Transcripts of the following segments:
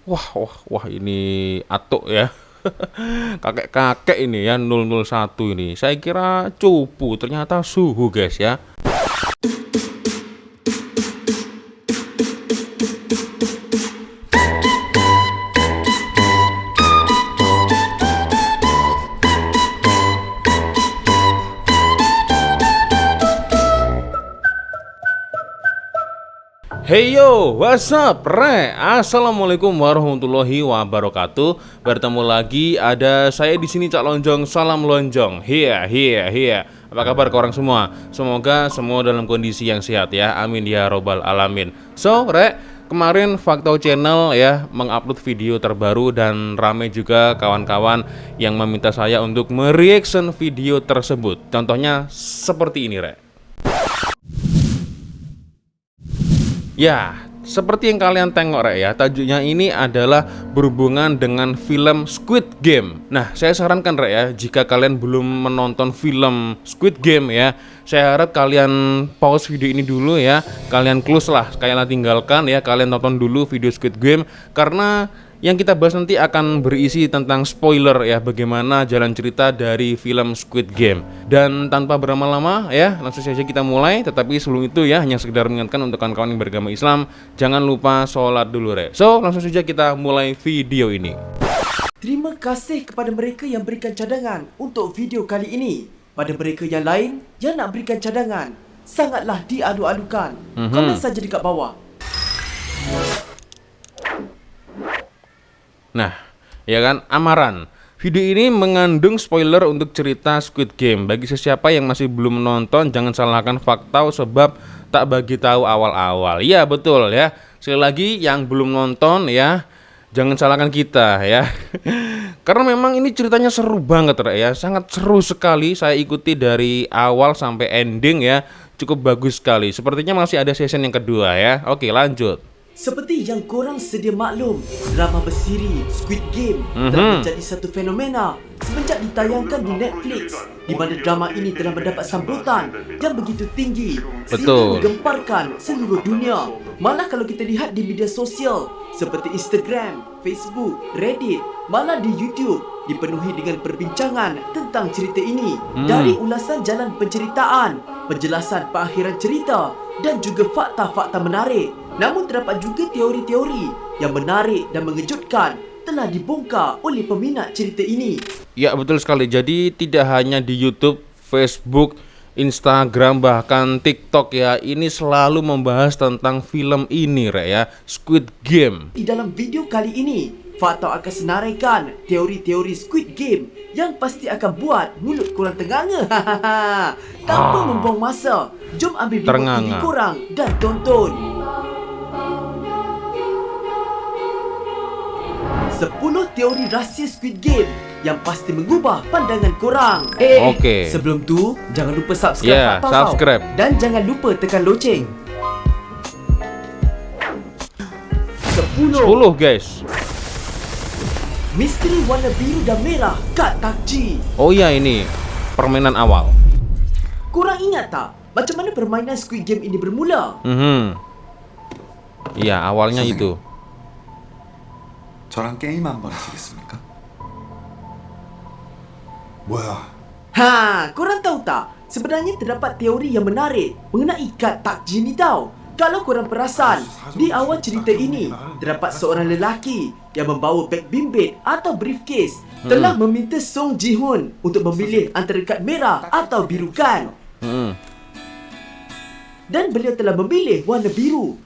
Wah, ini atuk ya. Kakek-kakek ini ya 001 ini. Saya kira cupu, ternyata suhu guys ya. Hey yo, what's up, Re? Assalamualaikum warahmatullahi wabarakatuh. Bertemu lagi ada saya di sini Cak Lonjong. Salam Lonjong. Here. Apa kabar korang semua? Semoga semua dalam kondisi yang sehat ya. Amin ya robbal alamin. So, Re, kemarin Fakta Channel ya mengupload video terbaru dan rame juga kawan-kawan yang meminta saya untuk mereaction video tersebut. Contohnya seperti ini, Re. Ya, seperti yang kalian tengok Rek ya, tajuknya ini adalah berhubungan dengan film Squid Game. Nah, saya sarankan Rek ya, jika kalian belum menonton film Squid Game ya, saya harap kalian pause video ini dulu ya. Kalian close lah, kalian tinggalkan ya, kalian tonton dulu video Squid Game. Karena yang kita bahas nanti akan berisi tentang spoiler ya, bagaimana jalan cerita dari film Squid Game. Dan tanpa berlama-lama ya, langsung saja kita mulai. Tetapi sebelum itu ya, hanya sekedar mengingatkan untuk kawan-kawan yang beragama Islam, jangan lupa sholat dulu Re. So, langsung saja kita mulai video ini. Terima kasih kepada mereka yang berikan cadangan untuk video kali ini. Pada mereka yang lain yang nak berikan cadangan, sangatlah diadu-adukan. Komen saja dekat bawah. Nah, ya kan, amaran. Video ini mengandung spoiler untuk cerita Squid Game. Bagi sesiapa yang masih belum menonton, jangan salahkan Fakta sebab tak bagi tahu awal-awal. Ya, betul ya. Sekali lagi yang belum nonton ya, jangan salahkan kita ya. Karena memang ini ceritanya seru banget ya. Sangat seru sekali. Saya ikuti dari awal sampai ending ya. Cukup bagus sekali. Sepertinya masih ada season yang kedua ya. Oke, lanjut. Seperti yang korang sedia maklum, drama bersiri Squid Game telah menjadi satu fenomena semenjak ditayangkan di Netflix, di mana drama ini telah mendapat sambutan yang begitu tinggi sehingga menggemparkan seluruh dunia. Malah kalau kita lihat di media sosial seperti Instagram, Facebook, Reddit, malah di YouTube dipenuhi dengan perbincangan tentang cerita ini. Dari ulasan jalan penceritaan, penjelasan perakhiran cerita dan juga fakta-fakta menarik. Namun terdapat juga teori-teori yang menarik dan mengejutkan telah dibongkar oleh peminat cerita ini. Ya, betul sekali. Jadi tidak hanya di YouTube, Facebook, Instagram, bahkan TikTok ya, ini selalu membahas tentang film ini Rek ya, Squid Game. Di dalam video kali ini, Fakta akan senaraikan teori-teori Squid Game yang pasti akan buat mulut korang tenganga. Tanpa membuang masa, jom ambil remote TV korang dan tonton. 10 teori rahsia Squid Game yang pasti mengubah pandangan korang. Oke. Sebelum tu, jangan lupa subscribe subscribe. Dan jangan lupa tekan loceng. 10 guys. Misteri warna biru dan merah kat takji. Oh ya, ini permainan awal. Korang ingat tak macam mana permainan Squid Game ini bermula? Iya, awalnya 선생님, itu. 저랑 게임 한번 하시겠습니까? 뭐야? Korang tahu tak? Sebenarnya terdapat teori yang menarik mengenai kat takji ni tau. Kalau korang perasan, di awal cerita ini terdapat seorang lelaki yang membawa beg bimbit atau briefcase telah meminta Song Ji-hoon untuk memilih antara kad merah atau biru kan? Dan beliau telah memilih warna biru.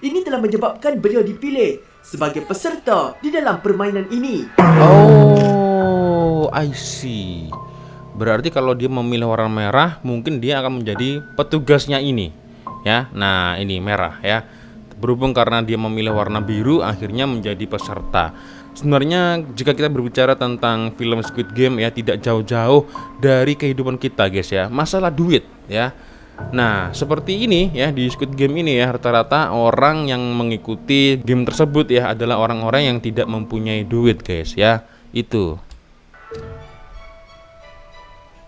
Ini telah menyebabkan beliau dipilih sebagai peserta di dalam permainan ini. Oh, I see. Berarti kalau dia memilih warna merah, mungkin dia akan menjadi petugasnya ini. Ya, nah ini merah ya. Berhubung karena dia memilih warna biru, akhirnya menjadi peserta. Sebenarnya jika kita berbicara tentang film Squid Game ya, tidak jauh-jauh dari kehidupan kita guys ya. Masalah duit ya. Nah, seperti ini ya, di Squid Game ini ya, rata-rata orang yang mengikuti game tersebut ya adalah orang-orang yang tidak mempunyai duit guys ya. Itu.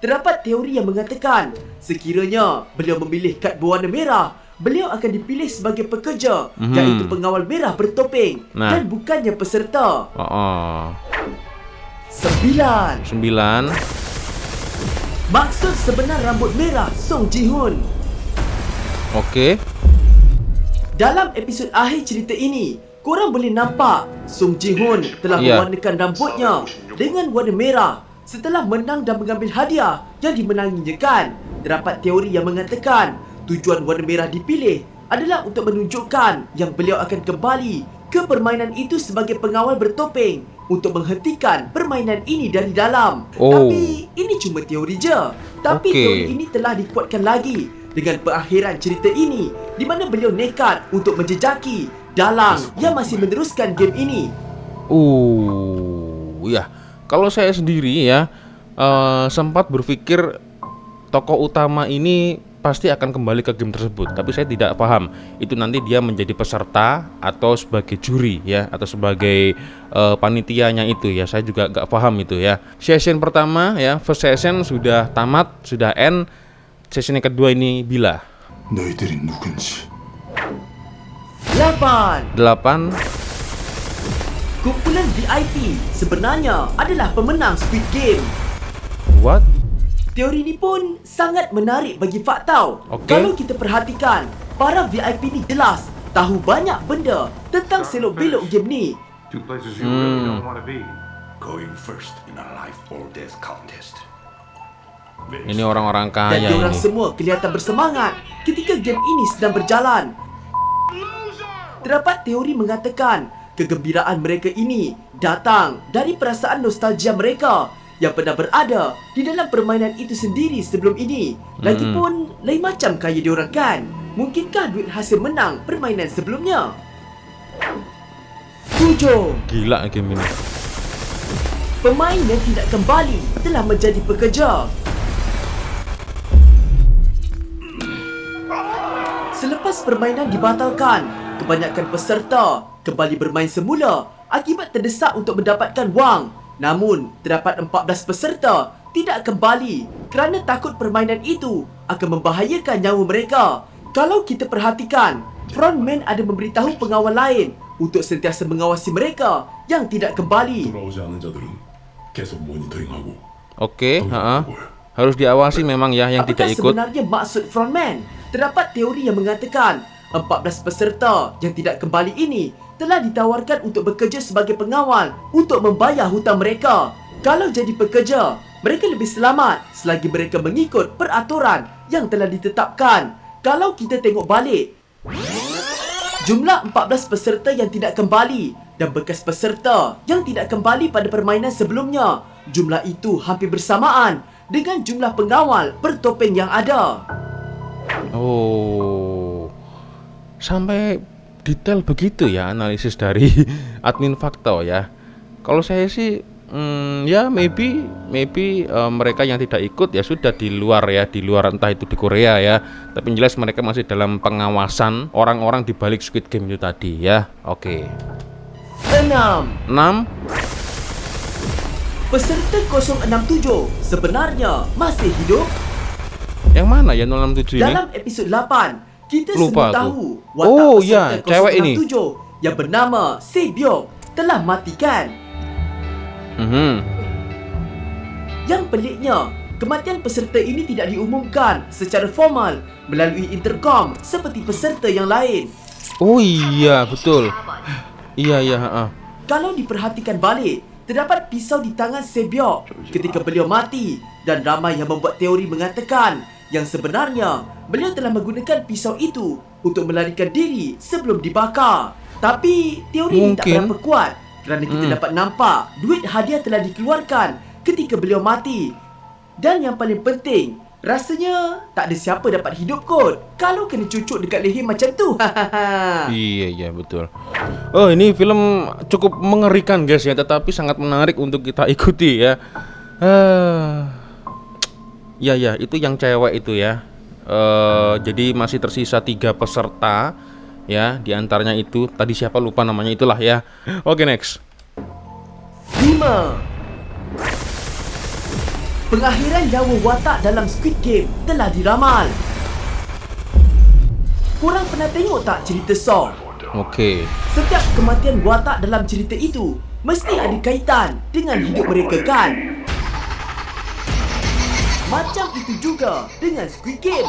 Terdapat teori yang mengatakan sekiranya beliau memilih kad berwarna merah, beliau akan dipilih sebagai pekerja, iaitu pengawal merah bertopeng dan bukannya peserta. 9. 9. Maksud sebenar rambut merah Song Ji-hoon. Oke. Dalam episod akhir cerita ini, korang boleh nampak Song Ji-hoon telah mewarnakan rambutnya dengan warna merah setelah menang dan mengambil hadiah yang dimenanginya kan. Terdapat teori yang mengatakan tujuan warna merah dipilih adalah untuk menunjukkan yang beliau akan kembali ke permainan itu sebagai pengawal bertopeng untuk menghentikan permainan ini dari dalam. Tapi ini cuma teori je. Tapi teori ini telah dikuatkan lagi dengan perakhiran cerita ini, di mana beliau nekat untuk menjejaki dalang yang masih meneruskan game ini. Ya. Kalau saya sendiri ya sempat berpikir tokoh utama ini pasti akan kembali ke game tersebut, tapi saya tidak paham itu nanti dia menjadi peserta atau sebagai juri ya, atau sebagai panitianya itu ya. Saya juga nggak paham itu ya. Session pertama ya, first session sudah tamat, sudah end. Session yang kedua ini bila 8. 8. Kumpulan VIP sebenarnya adalah pemenang Squid Game. What? Teori ini pun sangat menarik bagi Fak Tau. Kalau kita perhatikan, para VIP ni jelas tahu banyak benda tentang selok-belok game ni. Two places you really don't want to be. Going first in a life or death contest. Ini orang-orang kaya Dan diorang ini. semua kelihatan bersemangat ketika game ini sedang berjalan. Terdapat teori mengatakan kegembiraan mereka ini datang dari perasaan nostalgia mereka yang pernah berada di dalam permainan itu sendiri sebelum ini. Lagipun lain macam kaya diorang kan. Mungkinkah duit hasil menang permainan sebelumnya? 7. Gila game ini. Pemain yang tidak kembali telah menjadi pekerja. Selepas permainan dibatalkan, kebanyakan peserta kembali bermain semula akibat terdesak untuk mendapatkan wang. Namun, terdapat 14 peserta tidak kembali kerana takut permainan itu akan membahayakan nyawa mereka. Kalau kita perhatikan, frontman ada memberitahu pengawal lain untuk sentiasa mengawasi mereka yang tidak kembali. 돌아오지 않은 자들은 계속 모니터링하고. Oke, harus diawasi memang ya yang Apakah tidak ikut. sebenarnya maksud frontman? Terdapat teori yang mengatakan 14 peserta yang tidak kembali ini telah ditawarkan untuk bekerja sebagai pengawal untuk membayar hutang mereka. Kalau jadi pekerja, mereka lebih selamat selagi mereka mengikut peraturan yang telah ditetapkan. Kalau kita tengok balik, jumlah 14 peserta yang tidak kembali dan bekas peserta yang tidak kembali pada permainan sebelumnya, jumlah itu hampir bersamaan dengan jumlah pengawal bertopeng yang ada. Sampai detail begitu ya analisis dari admin Fakta ya. Kalau saya sih ya maybe mereka yang tidak ikut ya sudah di luar entah itu di Korea ya. Tapi yang jelas mereka masih dalam pengawasan orang-orang di balik Squid Game itu tadi ya. Oke. 6. 6. Peserta 067 sebenarnya masih hidup. Yang mana ya 067 ini? Dalam episod 8, kita Lupa semua aku. tahu watak Ya, peserta cewek ini. 067 yang bernama Sebyok telah mati kan? Yang peliknya, kematian peserta ini tidak diumumkan secara formal melalui intercom seperti peserta yang lain. Oh iya, betul. Iya. Kalau diperhatikan balik, terdapat pisau di tangan Sebyok ketika beliau mati dan ramai yang membuat teori mengatakan yang sebenarnya beliau telah menggunakan pisau itu untuk melarikan diri sebelum dibakar. Tapi teori ini tak berapa kuat kerana kita dapat nampak duit hadiah telah dikeluarkan ketika beliau mati. Dan yang paling penting, rasanya tak ada siapa dapat hidup kot kalau kena cucuk dekat leher macam tu. Iya betul. Oh, ini film cukup mengerikan guys ya, tetapi sangat menarik untuk kita ikuti ya. Ya itu yang cewek itu ya. Jadi masih tersisa 3 peserta ya, di antaranya itu tadi siapa lupa namanya itulah ya. Oke, next. 5. Pengakhiran nyawa watak dalam Squid Game telah diramal. Korang pernah tengok tak cerita Saw? Okey. Setiap kematian watak dalam cerita itu mesti ada kaitan dengan hidup mereka kan? Macam itu juga dengan Squid Game.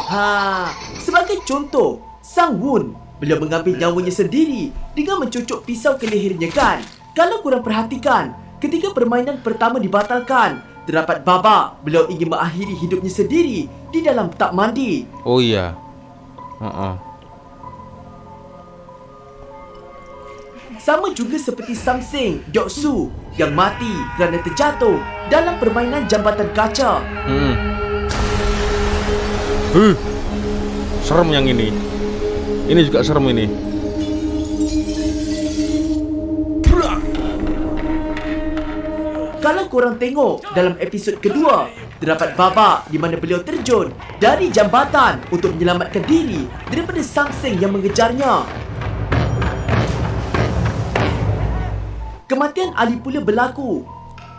Sebagai contoh, Sang Woon, beliau mengambil nyawanya sendiri dengan mencocok pisau ke lehernya kan? Kalau korang perhatikan, ketika permainan pertama dibatalkan, terdapat babak beliau ingin mengakhiri hidupnya sendiri di dalam tak mandi. Oh iya. Sama juga seperti Samseng Deoksu yang mati kerana terjatuh dalam permainan jambatan kaca. Serem yang ini. Ini juga serem ini. Kalau korang tengok dalam episod kedua, terdapat babak di mana beliau terjun dari jambatan untuk menyelamatkan diri daripada Samseng yang mengejarnya. Kematian Ali pula berlaku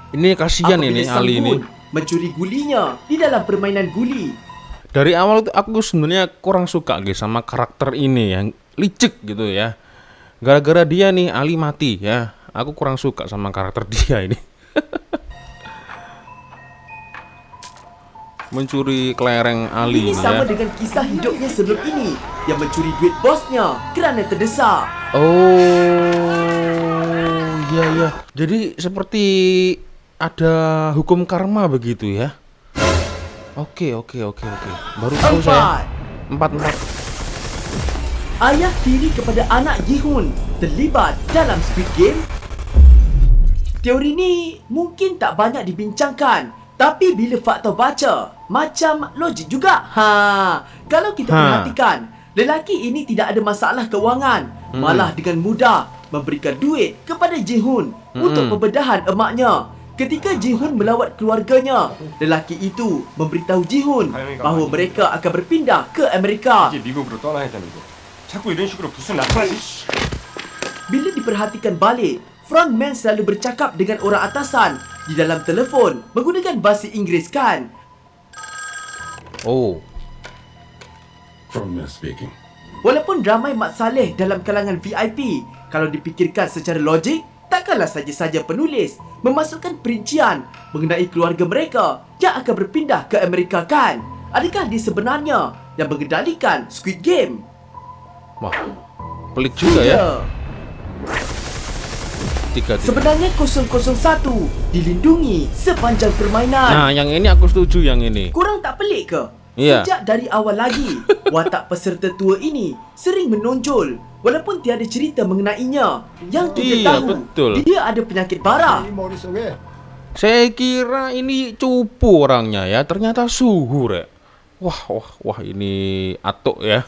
Ini kasihan apabila ini Sang Ali ini. Woon mencuri gulinya di dalam permainan guli. Dari awal tuh aku sebenarnya kurang suka guys sama karakter ini yang licik gitu ya. Gara-gara dia nih Ali mati ya. Aku kurang suka sama karakter dia ini. Mencuri kelereng Ali Ini ini sama ya. dengan kisah hidupnya sebelum ini yang mencuri duit bosnya kerana terdesak. Oh, iya. Jadi seperti ada hukum karma begitu ya. Oke. Baru tahu saya. 4. Ayah tiri kepada anak Gi-hun terlibat dalam Squid Game. Teori ni mungkin tak banyak dibincangkan, tapi bila fakta baca, macam logik juga. Kalau kita perhatikan, lelaki ini tidak ada masalah kewangan, malah dengan mudah memberikan duit kepada Ji-hun untuk pembedahan emaknya. Ketika Ji-hun melawat keluarganya, lelaki itu memberitahu Ji-hun bahawa mereka akan berpindah ke Amerika. 이제 미국으로 떠나야 되는데 자꾸 이런 식으로 무슨 나쁜 Bila diperhatikan balik, frontman selalu bercakap dengan orang atasan di dalam telefon menggunakan bahasa Inggeris kan? Oh. Frontman speaking. Walaupun ramai Mat Saleh dalam kalangan VIP, kalau dipikirkan secara logik, takkanlah saja-saja penulis memasukkan perincian mengenai keluarga mereka yang akan berpindah ke Amerika kan? Adakah dia sebenarnya yang mengendalikan Squid Game? Wah. Pelik juga ya. 3. Sebenarnya 001 dilindungi sepanjang permainan. Nah, yang ini aku setuju yang ini. Korang tak pelik ke? Ya. Sejak dari awal lagi, watak peserta tua ini sering menonjol walaupun tiada cerita mengenainya. Yang kita Iya, tahu, betul. dia ada penyakit parah. Saya kira ini cupu orangnya ya, ternyata suhu rek. Wah ini atuk ya.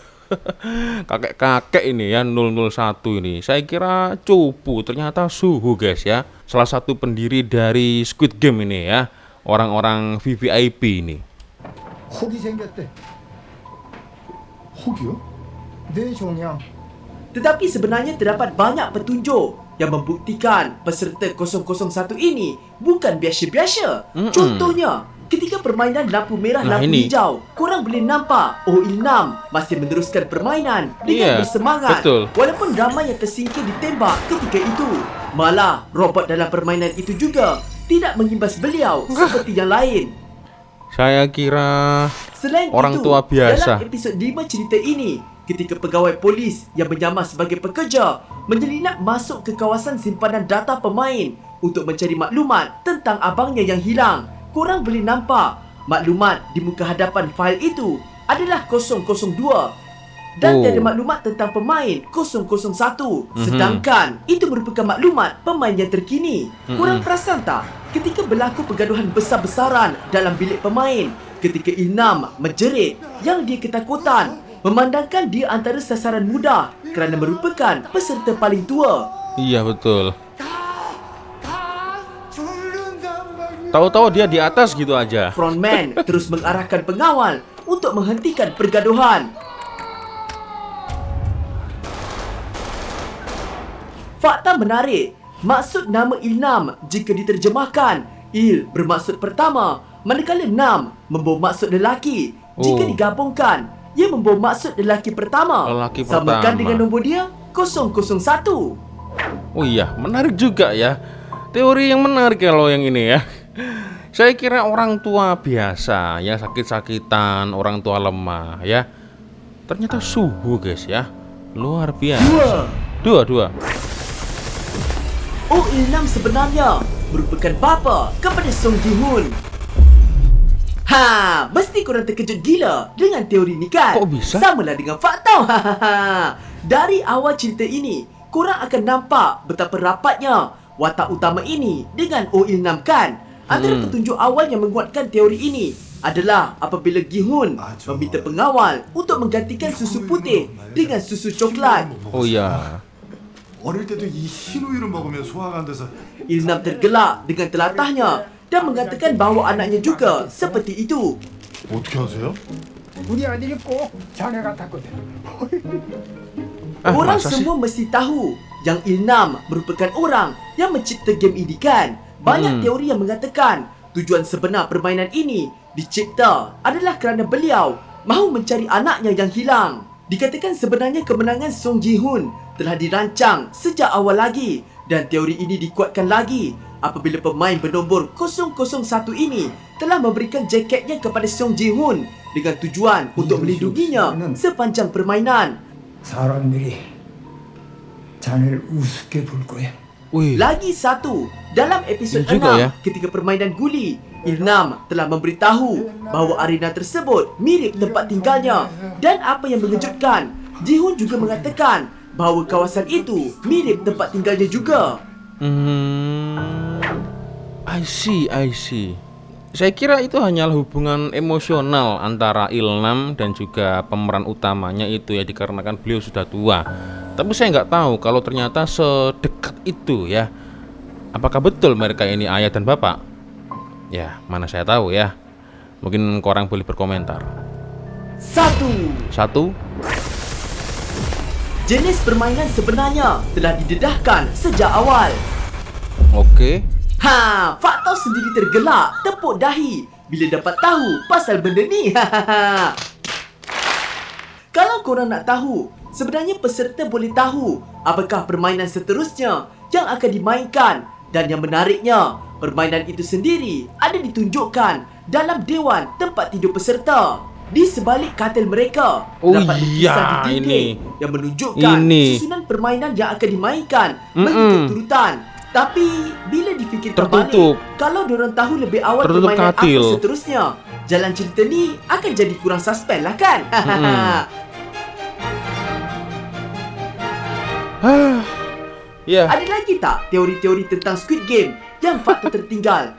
Kakek-kakek ini ya 001 ini. Saya kira cupu, ternyata suhu guys ya. Salah satu pendiri dari Squid Game ini ya. Orang-orang VVIP ini. 혹이 생겼대. 혹이요? 네, 종양. Tetapi sebenarnya terdapat banyak petunjuk yang membuktikan peserta 001 ini bukan biasa-biasa. Contohnya, ketika permainan lampu merah Nah, lampu ini. hijau, korang boleh nampak Oh Il-nam masih meneruskan permainan dengan Iya, bersemangat. betul. Walaupun ramai yang tersingkir ditembak ketika itu. Malah, robot dalam permainan itu juga tidak mengimbas beliau seperti yang lain. Saya kira Selain orang itu, tua biasa. dalam episod 5 cerita ini, ketika pegawai polis yang menyamar sebagai pekerja menyelinap masuk ke kawasan simpanan data pemain untuk mencari maklumat tentang abangnya yang hilang, korang boleh nampak maklumat di muka hadapan fail itu adalah 002 dan tiada maklumat tentang pemain 001. Sedangkan itu merupakan maklumat pemain yang terkini. Korang perasan tak? Ketika berlaku pergaduhan besar-besaran dalam bilik pemain, ketika Il-nam menjerit yang dia ketakutan, memandangkan dia antara sasaran mudah kerana merupakan peserta paling tua. iya betul. Tahu-tahu dia di atas gitu aja. Frontman terus mengarahkan pengawal untuk menghentikan pergaduhan. Fakta menarik, maksud nama Il-nam jika diterjemahkan, Il bermaksud pertama, manakala Nam membawa maksud lelaki. Jika Oh. digabungkan, ia membawa maksud lelaki pertama. Lelaki Samakan pertama. dengan nombor dia 001. Oh iya, menarik juga ya. Teori yang menarik kalau yang ini ya. Saya kira orang tua biasa ya, sakit-sakitan, orang tua lemah ya. Ternyata suhu guys ya. Luar biasa. Dua. Oh Il-nam sebenarnya merupakan bapa kepada Song Ji-hoon. Mesti korang terkejut gila dengan teori ni kan? Kok bisa? Samalah dengan fakta. Dari awal cerita ini, korang akan nampak betapa rapatnya watak utama ini dengan Oh Il-nam kan? Antara petunjuk awal yang menguatkan teori ini adalah apabila Gi-hoon meminta pengawal untuk menggantikan susu putih dengan susu coklat. Oh iya. 어릴 때도 이 흰 우유를 먹으면 소화가 안 돼서 Il-nam tergelak dengan telatahnya dan mengatakan bahawa anaknya juga seperti itu. 어떻게 하세요? 우리 아들이 꼭 자네 같았거든. Orang masa sih? semua mesti tahu yang Il-nam merupakan orang yang mencipta game ini kan? Banyak teori yang mengatakan tujuan sebenar permainan ini dicipta adalah kerana beliau mahu mencari anaknya yang hilang. Dikatakan sebenarnya kemenangan Song Ji-hoon telah dirancang sejak awal lagi dan teori ini dikuatkan lagi apabila pemain bernombor 001 ini telah memberikan jaketnya kepada Song Ji-hoon dengan tujuan untuk melindunginya sepanjang permainan. 사람들이 자네를 우습게 볼 거야. Wih. Lagi satu, dalam episod Ini juga 6 ya. ketika permainan guli, Il-nam telah memberitahu bahawa arena tersebut mirip tempat tinggalnya dan apa yang mengejutkan, Ji-hoon juga mengatakan bahawa kawasan itu mirip tempat tinggalnya juga. I see. Saya kira itu hanyalah hubungan emosional antara Il-nam dan juga pemeran utamanya itu ya, dikarenakan beliau sudah tua. Tapi saya nggak tahu kalau ternyata sedekat itu ya. Apakah betul mereka ini ayah dan bapak? Ya, mana saya tahu ya. Mungkin korang boleh berkomentar. Satu. Jenis permainan sebenarnya telah didedahkan sejak awal. Oke. Fakta sendiri tergelak, tepuk dahi bila dapat tahu pasal benda ni. Kalau korang nak tahu, sebenarnya peserta boleh tahu apakah permainan seterusnya yang akan dimainkan. Dan yang menariknya, permainan itu sendiri ada ditunjukkan dalam dewan tempat tidur peserta. Di sebalik katil mereka Oh dapat lukisan iya, di dinding ini. yang menunjukkan Ini. susunan permainan yang akan dimainkan mengikut turutan. Tapi bila difikirkan Tertutup. balik, kalau diorang tahu lebih awal Tertutup permainan katil. apa seterusnya, jalan cerita ni akan jadi kurang suspens lah kan? Ya. Ada lagi tak teori-teori tentang Squid Game yang fakta tertinggal?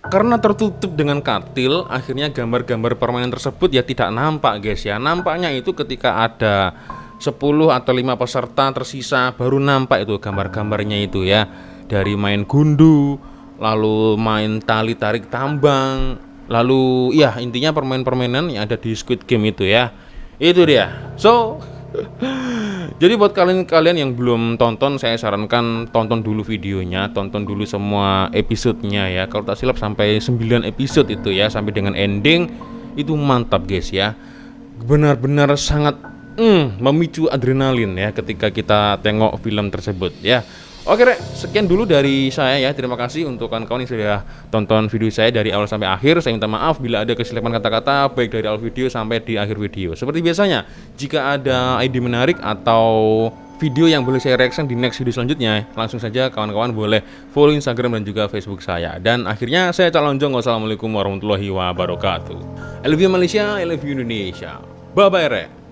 Karena tertutup dengan katil, akhirnya gambar-gambar permainan tersebut ya tidak nampak guys ya. Nampaknya itu ketika ada 10 atau 5 peserta tersisa baru nampak itu gambar-gambarnya itu ya. Dari main gundu, lalu main tali tarik tambang, lalu ya intinya permainan-permainan yang ada di Squid Game itu ya. Itu dia. So jadi buat kalian yang belum tonton, saya sarankan tonton dulu videonya, tonton dulu semua episodenya ya. Kalau tak silap sampai 9 episode itu ya, sampai dengan ending. Itu mantap guys ya. Benar-benar sangat memicu adrenalin ya ketika kita tengok film tersebut ya. Oke Rek, sekian dulu dari saya ya. Terima kasih untuk kawan-kawan yang sudah tonton video saya dari awal sampai akhir. Saya minta maaf bila ada kesilapan kata-kata baik dari awal video sampai di akhir video. Seperti biasanya, jika ada ide menarik atau video yang boleh saya reaction di next video selanjutnya, langsung saja kawan-kawan boleh follow Instagram dan juga Facebook saya. Dan akhirnya saya Calon Jong. Wassalamualaikum warahmatullahi wabarakatuh. I love you Malaysia, I love you Indonesia. Bye bye Rek.